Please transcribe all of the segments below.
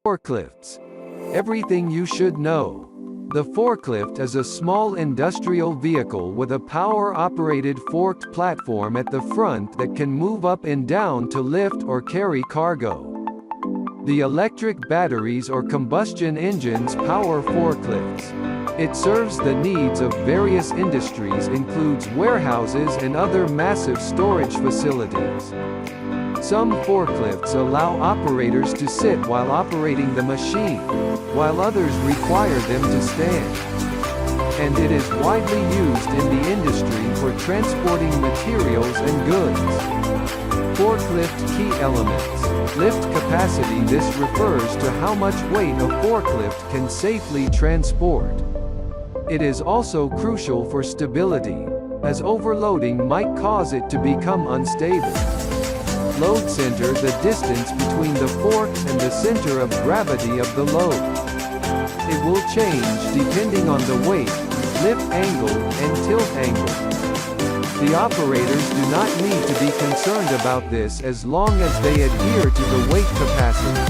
Forklifts. Everything you should know. The forklift is a small industrial vehicle with a power-operated forked platform at the front that can move up and down to lift or carry cargo. The electric batteries or combustion engines power forklifts. It serves the needs of various industries, includes warehouses and other massive storage facilities. Some forklifts allow operators to sit while operating the machine, while others require them to stand. And it is widely used in the industry for transporting materials and goods. Forklift key elements. Lift capacity. This refers to how much weight a forklift can safely transport. It is also crucial for stability, as overloading might cause it to become unstable. Load center. The distance between the fork and the center of gravity of the load. It will change depending on the weight, lift angle, and tilt angle. The operators do not need to be concerned about this as long as they adhere to the weight capacity.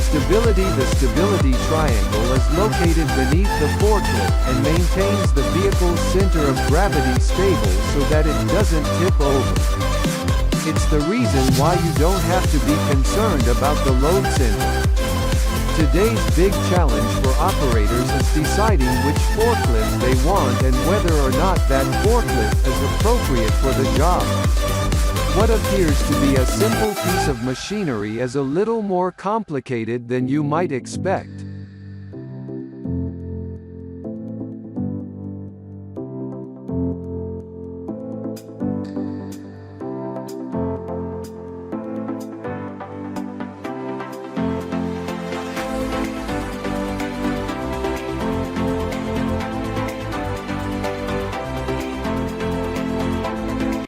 Stability. The stability triangle is located beneath the forklift and maintains the vehicle's center of gravity stable so that it doesn't tip over. It's the reason why you don't have to be concerned about the load center. Today's big challenge for operators is deciding which forklift they want and whether or not that forklift is appropriate for the job. What appears to be a simple piece of machinery is a little more complicated than you might expect.